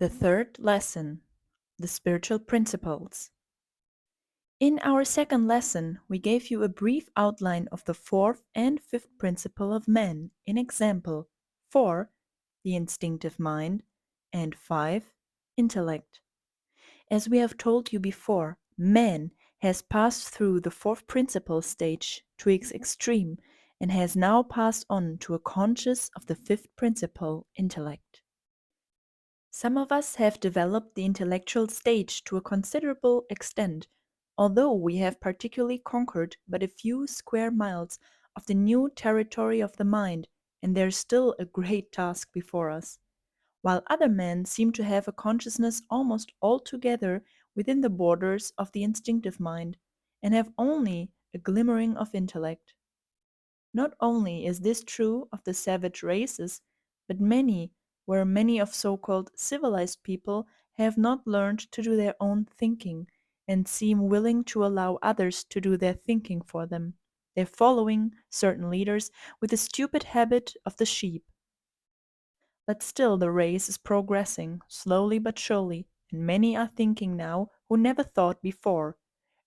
The third lesson, the spiritual principles. In our second lesson, we gave you a brief outline of the fourth and fifth principle of man in example 4, the instinctive mind, and 5, intellect. As we have told you before, man has passed through the fourth principle stage to its extreme and has now passed on to a conscious of the fifth principle, intellect. Some of us have developed the intellectual stage to a considerable extent, although we have particularly conquered but a few square miles of the new territory of the mind, and there is still a great task before us. While other men seem to have a consciousness almost altogether within the borders of the instinctive mind, and have only a glimmering of intellect. Not only is this true of the savage races, but many of so-called civilized people have not learned to do their own thinking, and seem willing to allow others to do their thinking for them. They're following certain leaders with the stupid habit of the sheep. But still the race is progressing, slowly but surely, and many are thinking now who never thought before.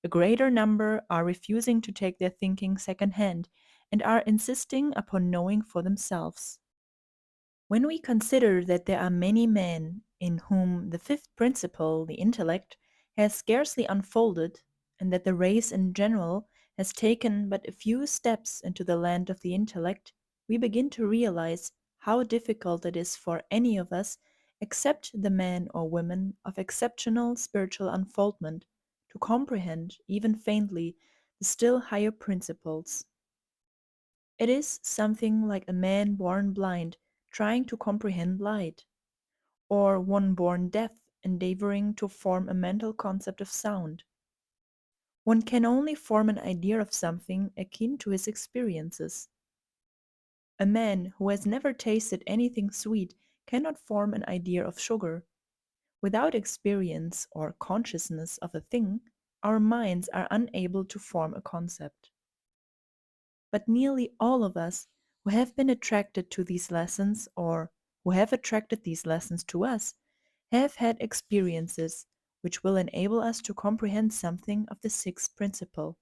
A greater number are refusing to take their thinking second hand, and are insisting upon knowing for themselves. When we consider that there are many men in whom the fifth principle, the intellect, has scarcely unfolded, and that the race in general has taken but a few steps into the land of the intellect, we begin to realize how difficult it is for any of us, except the men or women of exceptional spiritual unfoldment, to comprehend, even faintly, the still higher principles. It is something like a man born blind trying to comprehend light, or one born deaf endeavoring to form a mental concept of sound. One can only form an idea of something akin to his experiences. A man who has never tasted anything sweet cannot form an idea of sugar. Without experience or consciousness of a thing, our minds are unable to form a concept. But nearly all of us who have been attracted to these lessons, or who have attracted these lessons to us, have had experiences which will enable us to comprehend something of the sixth principle,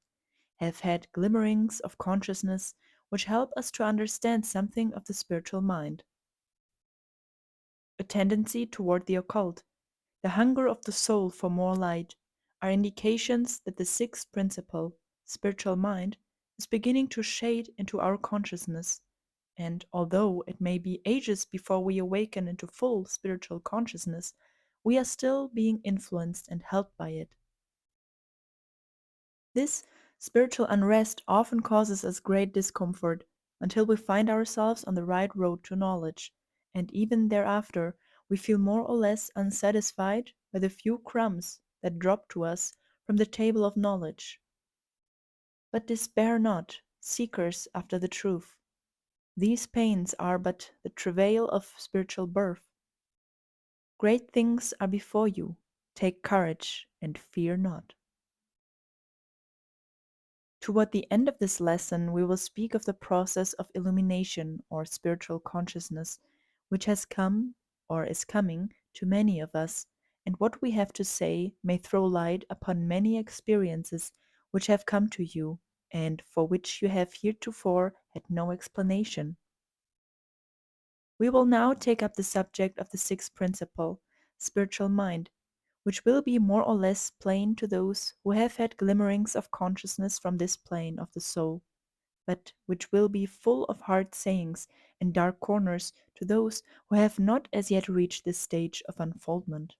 have had glimmerings of consciousness which help us to understand something of the spiritual mind. A tendency toward the occult, the hunger of the soul for more light, are indications that the sixth principle, spiritual mind, is beginning to shade into our consciousness, and although it may be ages before we awaken into full spiritual consciousness, we are still being influenced and helped by it. This spiritual unrest often causes us great discomfort until we find ourselves on the right road to knowledge, and even thereafter we feel more or less unsatisfied by the few crumbs that drop to us from the table of knowledge. But despair not, seekers after the truth. These pains are but the travail of spiritual birth. Great things are before you. Take courage and fear not. Toward the end of this lesson, we will speak of the process of illumination or spiritual consciousness, which has come or is coming to many of us, and what we have to say may throw light upon many experiences which have come to you, and for which you have heretofore had no explanation. We will now take up the subject of the sixth principle, spiritual mind, which will be more or less plain to those who have had glimmerings of consciousness from this plane of the soul, but which will be full of hard sayings and dark corners to those who have not as yet reached this stage of unfoldment.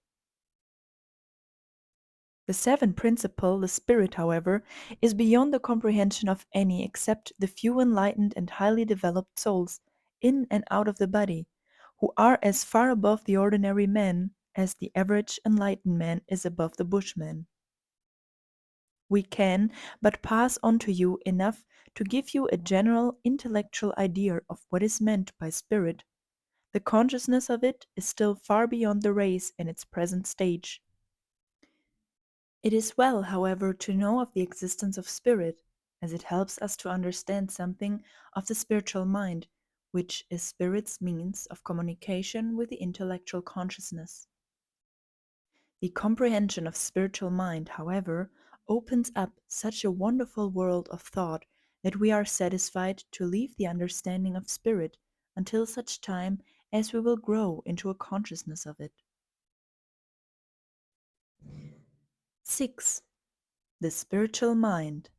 The seventh principle, the spirit, however, is beyond the comprehension of any except the few enlightened and highly developed souls, in and out of the body, who are as far above the ordinary man as the average enlightened man is above the bushman. We can but pass on to you enough to give you a general intellectual idea of what is meant by spirit. The consciousness of it is still far beyond the race in its present stage. It is well, however, to know of the existence of spirit, as it helps us to understand something of the spiritual mind, which is spirit's means of communication with the intellectual consciousness. The comprehension of spiritual mind, however, opens up such a wonderful world of thought that we are satisfied to leave the understanding of spirit until such time as we will grow into a consciousness of it. 6. The spiritual mind.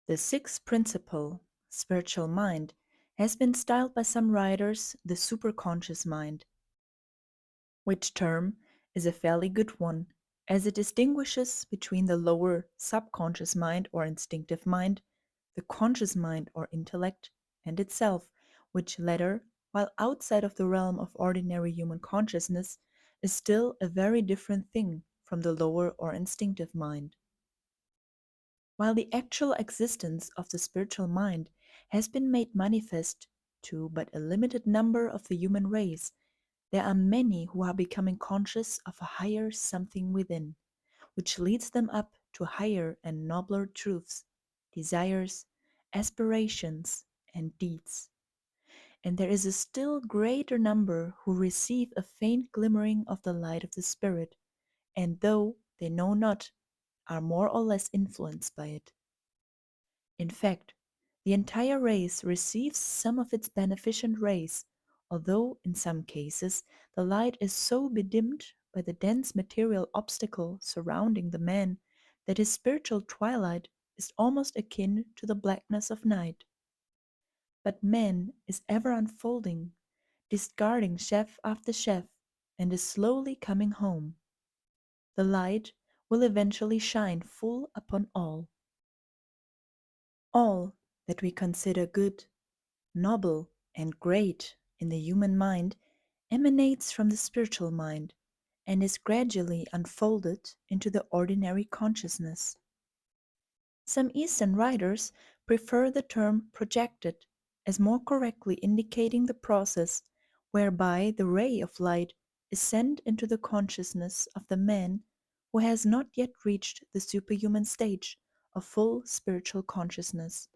The sixth principle, spiritual mind, has been styled by some writers the superconscious mind, which term is a fairly good one, as it distinguishes between the lower subconscious mind or instinctive mind, the conscious mind or intellect, and itself, which latter, while outside of the realm of ordinary human consciousness, is still a very different thing from the lower or instinctive mind. While the actual existence of the spiritual mind has been made manifest to but a limited number of the human race, there are many who are becoming conscious of a higher something within, which leads them up to higher and nobler truths, desires, aspirations, and deeds. And there is a still greater number who receive a faint glimmering of the light of the Spirit, and though they know not, are more or less influenced by it. In fact, the entire race receives some of its beneficent rays, although in some cases the light is so bedimmed by the dense material obstacle surrounding the man that his spiritual twilight is almost akin to the blackness of night. But man is ever unfolding, discarding chef after chef, and is slowly coming home. The light will eventually shine full upon all. All that we consider good, noble, and great in the human mind emanates from the spiritual mind and is gradually unfolded into the ordinary consciousness. Some Eastern writers prefer the term projected as more correctly indicating the process whereby the ray of light is sent into the consciousness of the man who has not yet reached the superhuman stage of full spiritual consciousness.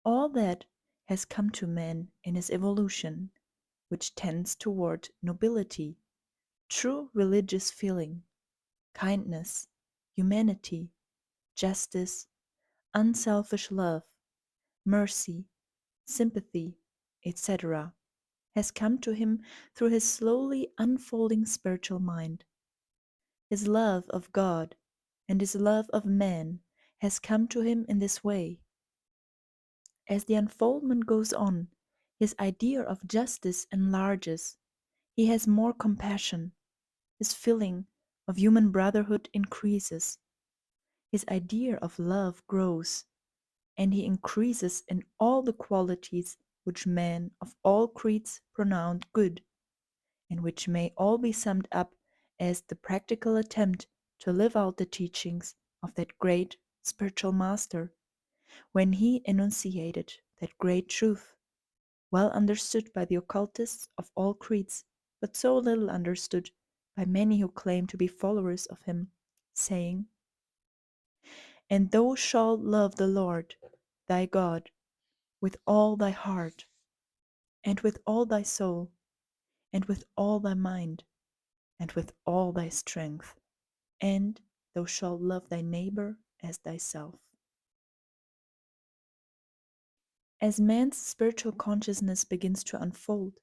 All that has come to man in his evolution, which tends toward nobility, true religious feeling, kindness, humanity, justice, unselfish love, mercy, sympathy, etc., has come to him through his slowly unfolding spiritual mind. His love of God and his love of man has come to him in this way. As the unfoldment goes on, his idea of justice enlarges. He has more compassion. His feeling of human brotherhood increases. His idea of love grows, and he increases in all the qualities which men of all creeds pronounce good, and which may all be summed up as the practical attempt to live out the teachings of that great spiritual master when he enunciated that great truth, well understood by the occultists of all creeds, but so little understood by many who claim to be followers of him, saying, "And thou shalt love the Lord thy God with all thy heart, and with all thy soul, and with all thy mind, and with all thy strength, and thou shalt love thy neighbor as thyself." As man's spiritual consciousness begins to unfold,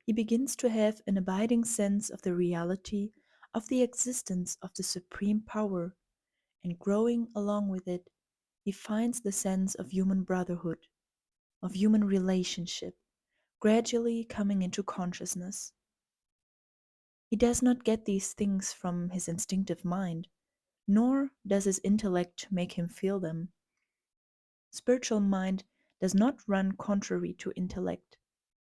he begins to have an abiding sense of the reality of the existence of the supreme power, and growing along with it, he finds the sense of human brotherhood, of human relationship, gradually coming into consciousness. He does not get these things from his instinctive mind, nor does his intellect make him feel them. Spiritual mind does not run contrary to intellect.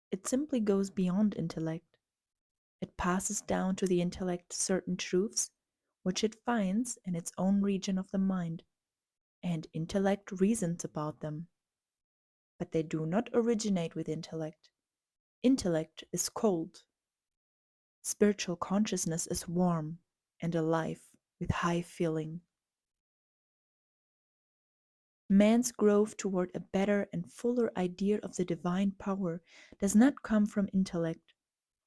It simply goes beyond intellect. It passes down to the intellect certain truths which it finds in its own region of the mind, and intellect reasons about them. But they do not originate with intellect. Intellect is cold. Spiritual consciousness is warm and alive with high feeling. Man's growth toward a better and fuller idea of the divine power does not come from intellect.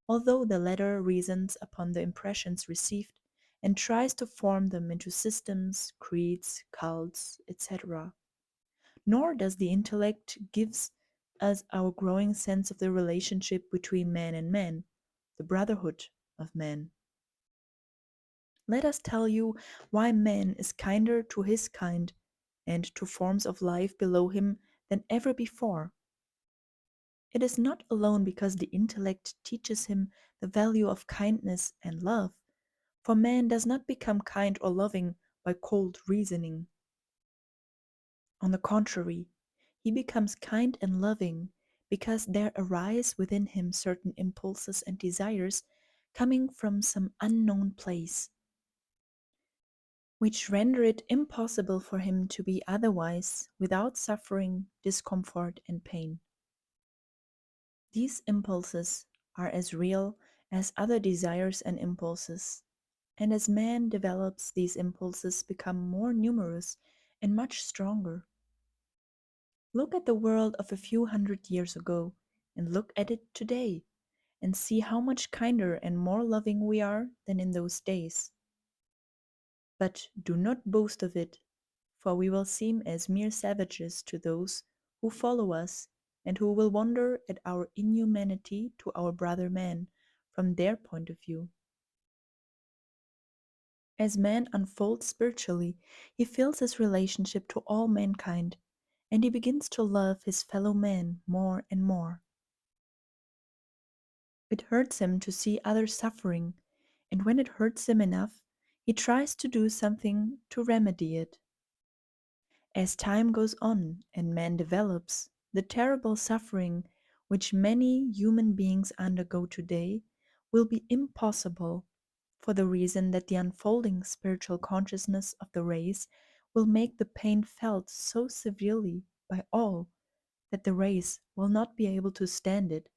although the latter reasons upon the impressions received and tries to form them into systems, creeds, cults, etc. Nor does the intellect gives us our growing sense of the relationship between man and man, the brotherhood of man. Let us tell you why man is kinder to his kind and to forms of life below him than ever before. It is not alone because the intellect teaches him the value of kindness and love, for man does not become kind or loving by cold reasoning. On the contrary, he becomes kind and loving because there arise within him certain impulses and desires coming from some unknown place, which render it impossible for him to be otherwise without suffering, discomfort, and pain. These impulses are as real as other desires and impulses, and as man develops, these impulses become more numerous and much stronger. Look at the world of a few hundred years ago, and look at it today, and see how much kinder and more loving we are than in those days. But do not boast of it, for we will seem as mere savages to those who follow us and who will wonder at our inhumanity to our brother man from their point of view. As man unfolds spiritually, he feels his relationship to all mankind, and he begins to love his fellow man more and more. It hurts him to see others suffering, and when it hurts him enough, he tries to do something to remedy it. As time goes on and man develops, the terrible suffering which many human beings undergo today will be impossible, for the reason that the unfolding spiritual consciousness of the race will make the pain felt so severely by all that the race will not be able to stand it,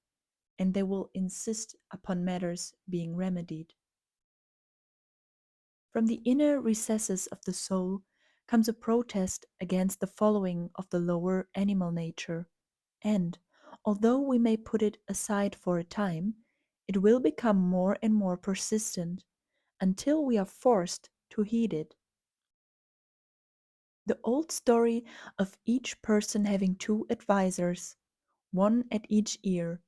and they will insist upon matters being remedied. From the inner recesses of the soul comes a protest against the following of the lower animal nature, and, although we may put it aside for a time, it will become more and more persistent until we are forced to heed it. The old story of each person having two advisers, one at each ear,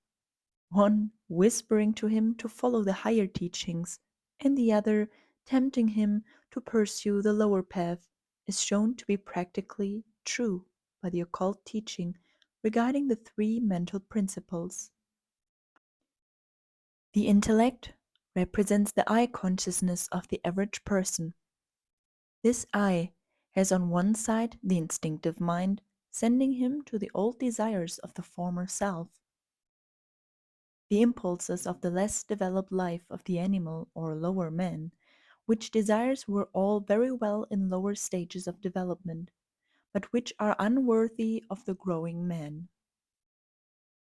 one whispering to him to follow the higher teachings, and the other tempting him to pursue the lower path, is shown to be practically true by the occult teaching regarding the three mental principles. The intellect represents the I consciousness of the average person. This I has on one side the instinctive mind, sending him to the old desires of the former self, the impulses of the less developed life of the animal or lower man, which desires were all very well in lower stages of development, but which are unworthy of the growing man.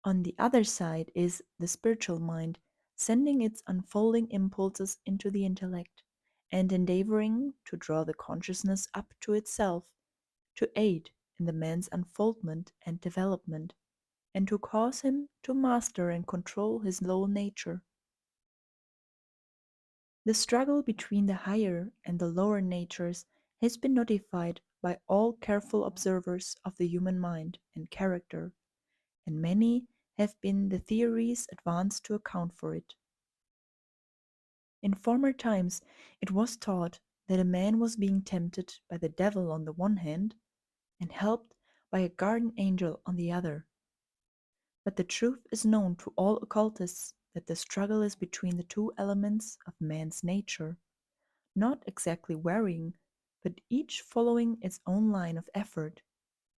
On the other side is the spiritual mind, sending its unfolding impulses into the intellect, and endeavoring to draw the consciousness up to itself, to aid in the man's unfoldment and development, and to cause him to master and control his low nature. The struggle between the higher and the lower natures has been notified by all careful observers of the human mind and character, and many have been the theories advanced to account for it. In former times it was taught that a man was being tempted by the devil on the one hand, and helped by a guardian angel on the other. But the truth is known to all occultists that the struggle is between the two elements of man's nature, not exactly varying, but each following its own line of effort,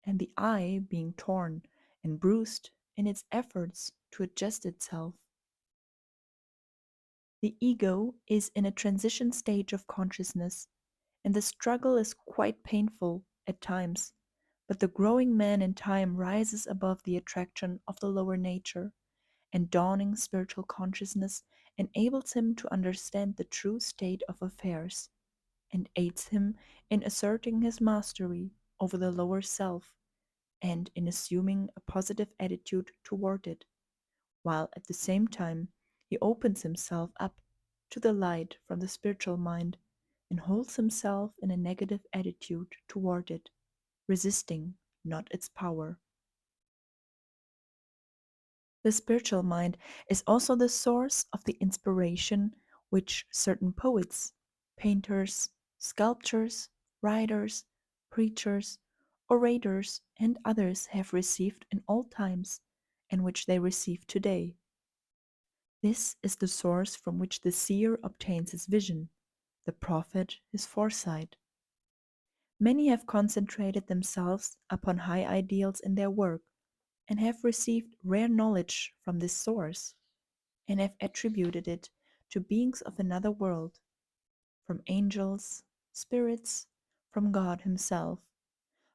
and the I being torn and bruised in its efforts to adjust itself. The ego is in a transition stage of consciousness, and the struggle is quite painful at times, but the growing man in time rises above the attraction of the lower nature, and dawning spiritual consciousness enables him to understand the true state of affairs, and aids him in asserting his mastery over the lower self and in assuming a positive attitude toward it, while at the same time He opens himself up to the light from the spiritual mind and holds himself in a negative attitude toward it, resisting not its power. The spiritual mind is also the source of the inspiration which certain poets, painters, sculptors, writers, preachers, orators, and others have received in all times and which they receive today. This is the source from which the seer obtains his vision, the prophet his foresight. Many have concentrated themselves upon high ideals in their work and have received rare knowledge from this source, and have attributed it to beings of another world, from angels, spirits, from God Himself.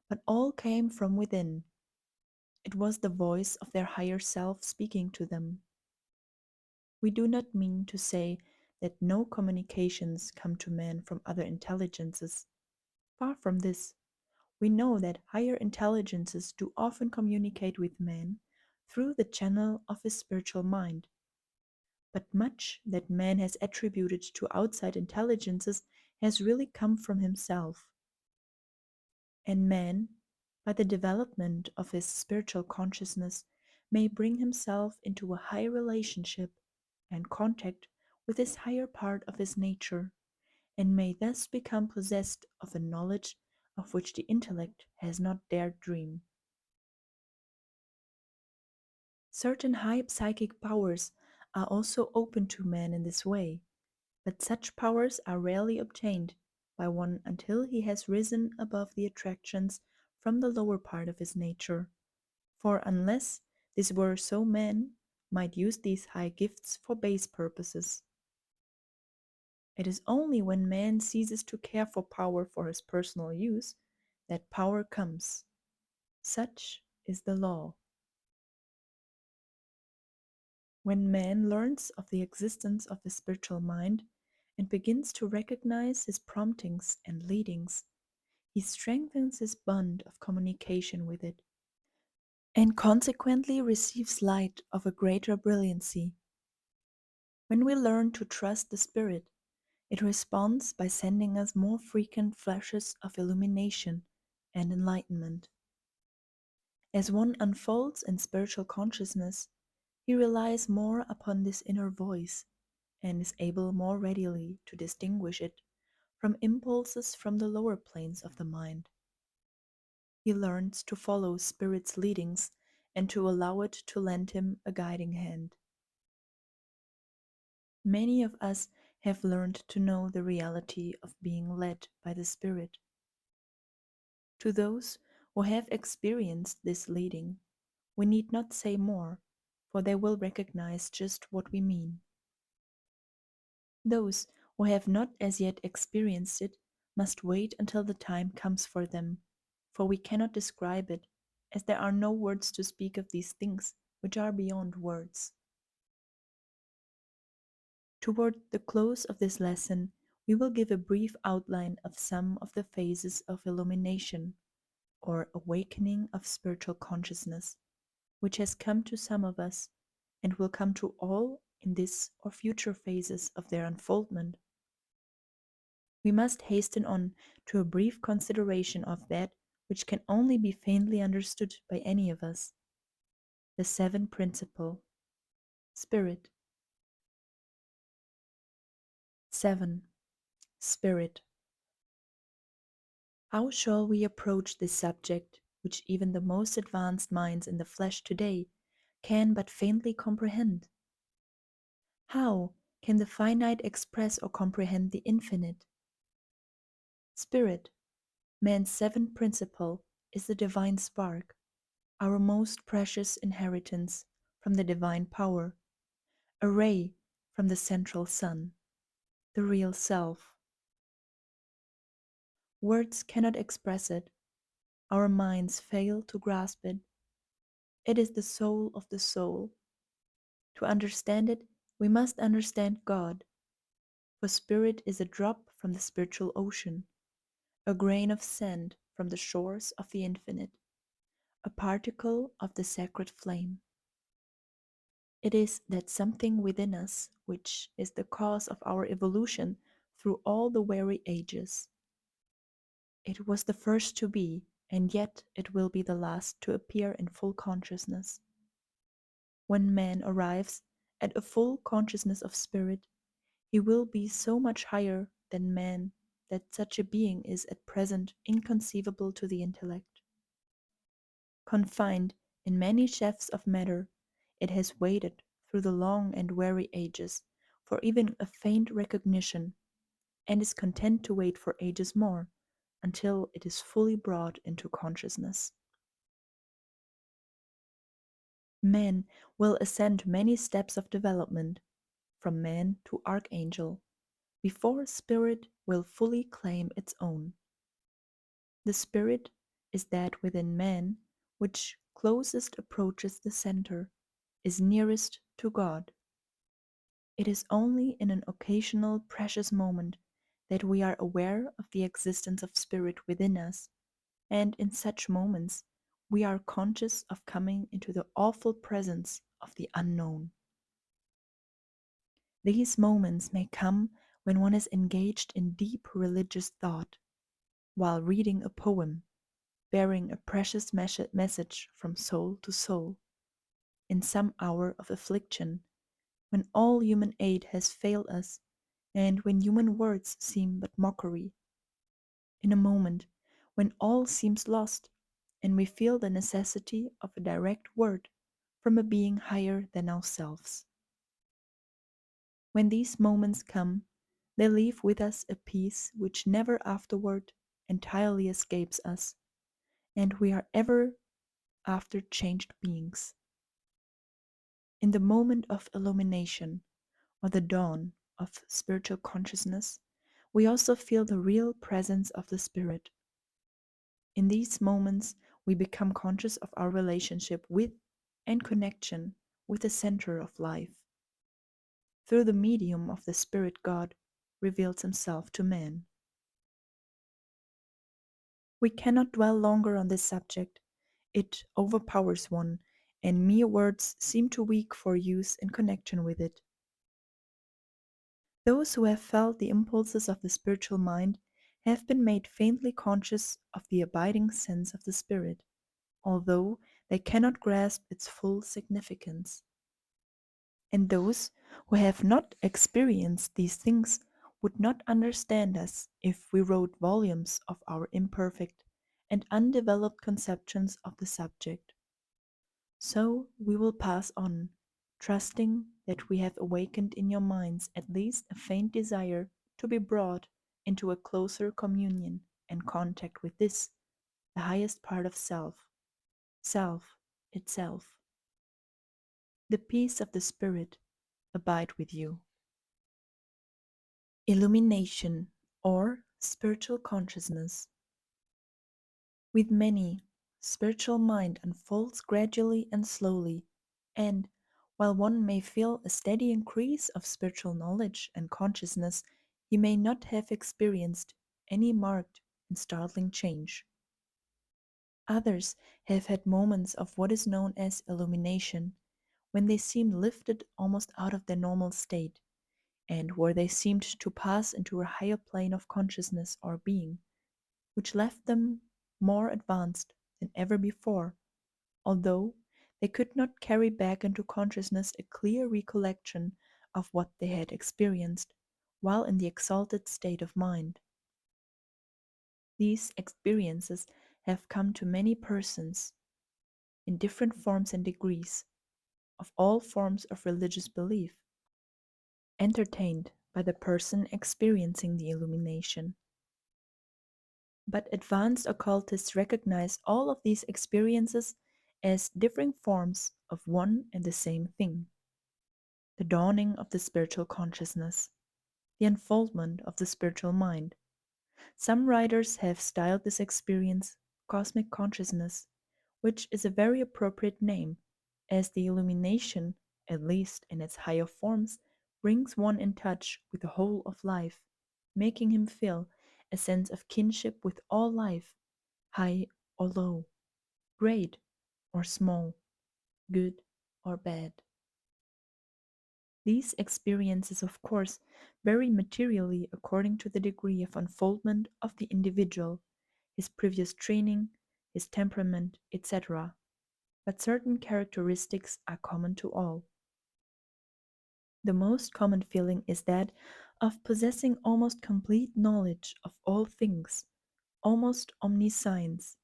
But all came from within. It was the voice of their higher self speaking to them. We do not mean to say that no communications come to man from other intelligences. Far from this. We know that higher intelligences do often communicate with man through the channel of his spiritual mind. But much that man has attributed to outside intelligences has really come from himself. And man, by the development of his spiritual consciousness, may bring himself into a high relationship and contact with this higher part of his nature, and may thus become possessed of a knowledge of which the intellect has not dared dream. Certain high psychic powers are also open to man in this way, but such powers are rarely obtained by one until he has risen above the attractions from the lower part of his nature, for unless this were so man might use these high gifts for base purposes. It is only when man ceases to care for power for his personal use that power comes. Such is the law. When man learns of the existence of his spiritual mind and begins to recognize his promptings and leadings, he strengthens his bond of communication with it, and consequently receives light of a greater brilliancy. When we learn to trust the Spirit, it responds by sending us more frequent flashes of illumination and enlightenment. As one unfolds in spiritual consciousness, he relies more upon this inner voice and is able more readily to distinguish it from impulses from the lower planes of the mind. He learns to follow Spirit's leadings and to allow it to lend him a guiding hand. Many of us have learned to know the reality of being led by the Spirit. To those who have experienced this leading, we need not say more, for they will recognize just what we mean. Those who have not as yet experienced it must wait until the time comes for them, for we cannot describe it, as there are no words to speak of these things which are beyond words. Toward the close of this lesson, we will give a brief outline of some of the phases of illumination, or awakening of spiritual consciousness, which has come to some of us and will come to all in this or future phases of their unfoldment. We must hasten on to a brief consideration of that which can only be faintly understood by any of us. The seventh principle, Spirit. 7. Spirit. How shall we approach this subject, which even the most advanced minds in the flesh today can but faintly comprehend? How can the finite express or comprehend the infinite? Spirit, man's seventh principle, is the divine spark, our most precious inheritance from the divine power, a ray from the central sun, the real self. Words cannot express it, our minds fail to grasp it. It is the soul of the soul. To understand it, we must understand God, for spirit is a drop from the spiritual ocean, a grain of sand from the shores of the infinite, a particle of the sacred flame. It is that something within us which is the cause of our evolution through all the weary ages. It was the first to be, and yet it will be the last to appear in full consciousness. When man arrives at a full consciousness of spirit, he will be so much higher than man that such a being is at present inconceivable to the intellect. Confined in many shafts of matter, it has waited through the long and weary ages for even a faint recognition, and is content to wait for ages more until it is fully brought into consciousness. Man will ascend many steps of development, from man to archangel, before spirit will fully claim its own. The spirit is that within man which closest approaches the center, is nearest to God. It is only in an occasional precious moment that we are aware of the existence of spirit within us, and in such moments we are conscious of coming into the awful presence of the unknown. These moments may come when one is engaged in deep religious thought, while reading a poem, bearing a precious message from soul to soul, in some hour of affliction, when all human aid has failed us, and when human words seem but mockery, in a moment when all seems lost, and we feel the necessity of a direct word from a being higher than ourselves. When these moments come, they leave with us a peace which never afterward entirely escapes us, and we are ever after changed beings. In the moment of illumination, or the dawn of spiritual consciousness, we also feel the real presence of the Spirit. In these moments, we become conscious of our relationship with and connection with the center of life. Through the medium of the Spirit, God reveals Himself to man. We cannot dwell longer on this subject. It overpowers one, and mere words seem too weak for use in connection with it. Those who have felt the impulses of the spiritual mind have been made faintly conscious of the abiding sense of the Spirit, although they cannot grasp its full significance. And those who have not experienced these things would not understand us if we wrote volumes of our imperfect and undeveloped conceptions of the subject. So we will pass on, trusting that we have awakened in your minds at least a faint desire to be brought into a closer communion and contact with this, the highest part of self, self itself. The peace of the Spirit abide with you. Illumination, or spiritual consciousness. With many, spiritual mind unfolds gradually and slowly, and while one may feel a steady increase of spiritual knowledge and consciousness, he may not have experienced any marked and startling change. Others have had moments of what is known as illumination, when they seemed lifted almost out of their normal state, and where they seemed to pass into a higher plane of consciousness or being, which left them more advanced than ever before, although they could not carry back into consciousness a clear recollection of what they had experienced while in the exalted state of mind. These experiences have come to many persons in different forms and degrees, of all forms of religious belief, entertained by the person experiencing the illumination. But advanced occultists recognize all of these experiences as differing forms of one and the same thing: the dawning of the spiritual consciousness, the unfoldment of the spiritual mind. Some writers have styled this experience cosmic consciousness, which is a very appropriate name, as the illumination, at least in its higher forms, brings one in touch with the whole of life, making him feel a sense of kinship with all life, high or low, great or small, good or bad. These experiences, of course, vary materially according to the degree of unfoldment of the individual, his previous training, his temperament, etc., but certain characteristics are common to all. The most common feeling is that of possessing almost complete knowledge of all things, almost omniscience.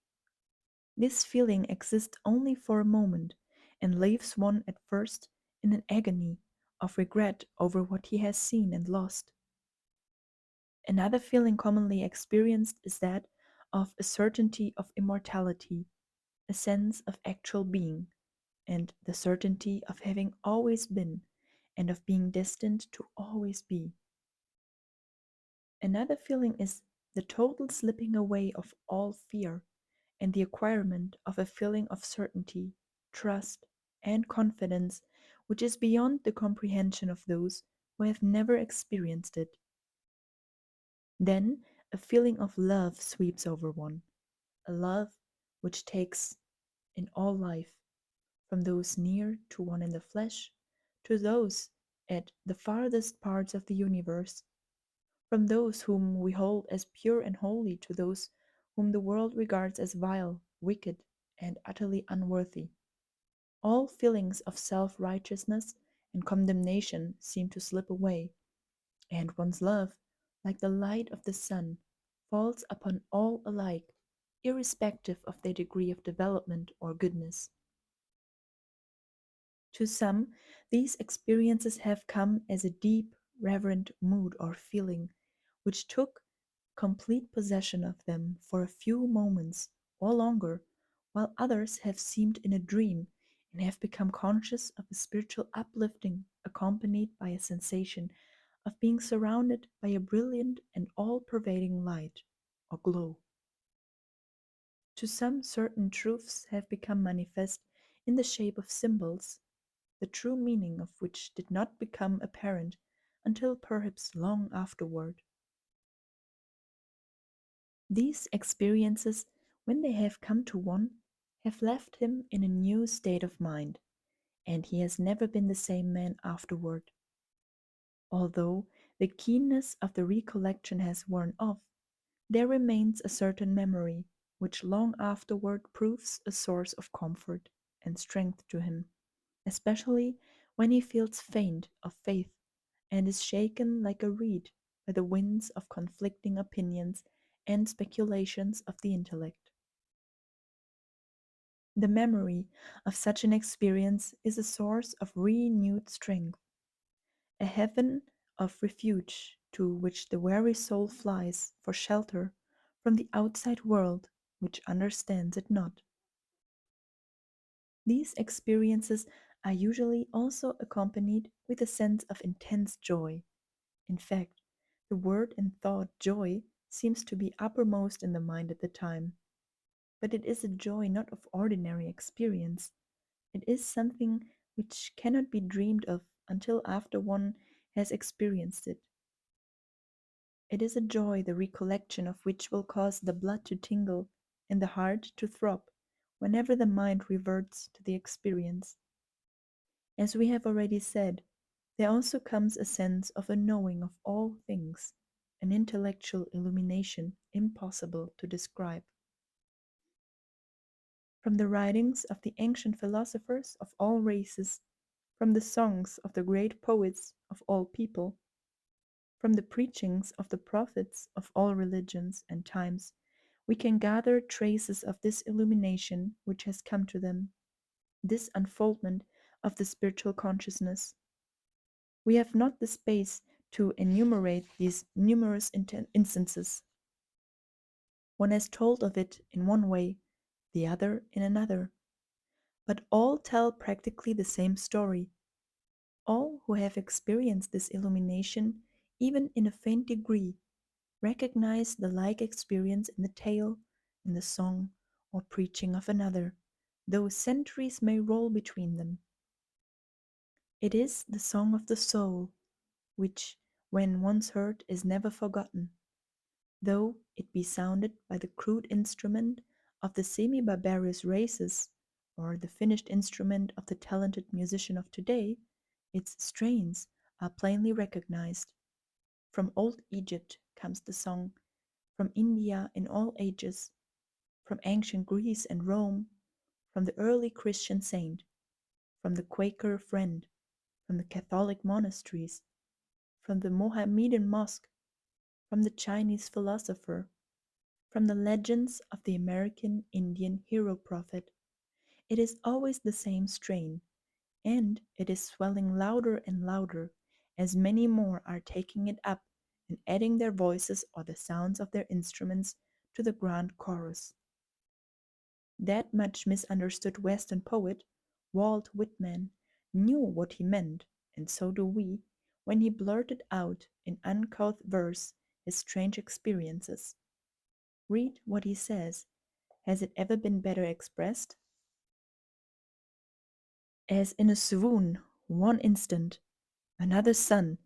This feeling exists only for a moment and leaves one at first in an agony of regret over what he has seen and lost. Another feeling commonly experienced is that of a certainty of immortality, a sense of actual being, and the certainty of having always been and of being destined to always be. Another feeling is the total slipping away of all fear and the acquirement of a feeling of certainty, trust, and confidence which is beyond the comprehension of those who have never experienced it. Then a feeling of love sweeps over one, a love which takes in all life, from those near to one in the flesh, to those at the farthest parts of the universe, from those whom we hold as pure and holy to those whom the world regards as vile, wicked, and utterly unworthy. All feelings of self righteousness and condemnation seem to slip away, and one's love, like the light of the sun, falls upon all alike, irrespective of their degree of development or goodness. To some, these experiences have come as a deep, reverent mood or feeling, which took complete possession of them for a few moments or longer, while others have seemed in a dream and have become conscious of a spiritual uplifting accompanied by a sensation of being surrounded by a brilliant and all pervading light or glow. To some, certain truths have become manifest in the shape of symbols, the true meaning of which did not become apparent until perhaps long afterward. These experiences, when they have come to one, have left him in a new state of mind, and he has never been the same man afterward. Although the keenness of the recollection has worn off, there remains a certain memory which long afterward proves a source of comfort and strength to him, especially when he feels faint of faith and is shaken like a reed by the winds of conflicting opinions and speculations of the intellect. The memory of such an experience is a source of renewed strength, a heaven of refuge to which the weary soul flies for shelter from the outside world which understands it not. These experiences are usually also accompanied with a sense of intense joy. In fact, the word and thought joy seems to be uppermost in the mind at the time, but it is a joy not of ordinary experience. It is something which cannot be dreamed of until after one has experienced it. It is a joy the recollection of which will cause the blood to tingle and the heart to throb whenever the mind reverts to the experience. As we have already said, there also comes a sense of a knowing of all things, an intellectual illumination impossible to describe. From the writings of the ancient philosophers of all races, from the songs of the great poets of all people, from the preachings of the prophets of all religions and times, we can gather traces of this illumination which has come to them, this unfoldment of the spiritual consciousness. We have not the space to enumerate these numerous instances. One has told of it in one way, the other in another, but all tell practically the same story. All who have experienced this illumination, even in a faint degree, recognize the like experience in the tale, in the song, or preaching of another, though centuries may roll between them. It is the song of the soul, which, when once heard, is never forgotten, though it be sounded by the crude instrument of the semi-barbarous races, or the finished instrument of the talented musician of today. Its strains are plainly recognized. From old Egypt comes the song, from India in all ages, from ancient Greece and Rome, from the early Christian saint, from the Quaker friend, from the Catholic monasteries, from the Mohammedan mosque, from the Chinese philosopher, from the legends of the American Indian hero prophet. It is always the same strain, and it is swelling louder and louder as many more are taking it up and adding their voices or the sounds of their instruments to the grand chorus. That much misunderstood Western poet, Walt Whitman, knew what he meant, and so do we, when he blurted out in uncouth verse his strange experiences. Read what he says. Has it ever been better expressed? As in a swoon, one instant, another sun,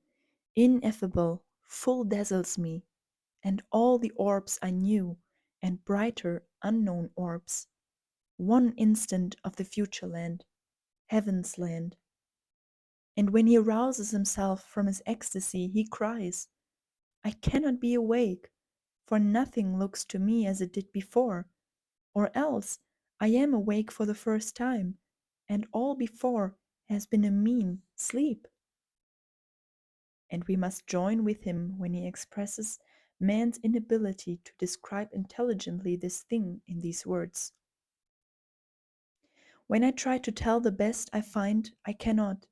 ineffable, full dazzles me, and all the orbs I knew, and brighter, unknown orbs. One instant of the future land, heaven's land. And when he rouses himself from his ecstasy, he cries, I cannot be awake, for nothing looks to me as it did before, or else I am awake for the first time, and all before has been a mean sleep. And we must join with him when he expresses man's inability to describe intelligently this thing in these words. When I try to tell the best I find, I cannot.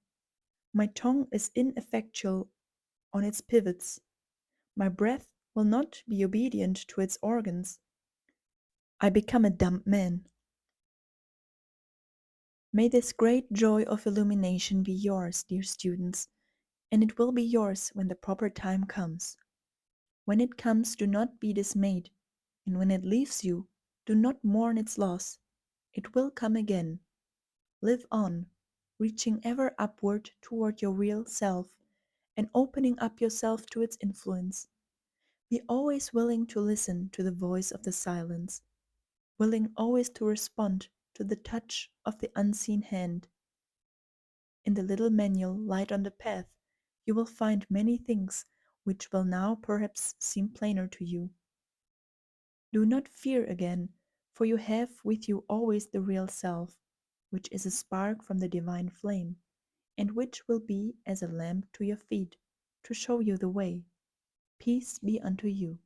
My tongue is ineffectual on its pivots. My breath will not be obedient to its organs. I become a dumb man. May this great joy of illumination be yours, dear students, and it will be yours when the proper time comes. When it comes, do not be dismayed, and when it leaves you, do not mourn its loss. It will come again. Live on, reaching ever upward toward your real self, and opening up yourself to its influence. Be always willing to listen to the voice of the silence, willing always to respond to the touch of the unseen hand. In the little manual Light on the Path, you will find many things which will now perhaps seem plainer to you. Do not fear again, for you have with you always the real self, which is a spark from the divine flame, and which will be as a lamp to your feet, to show you the way. Peace be unto you.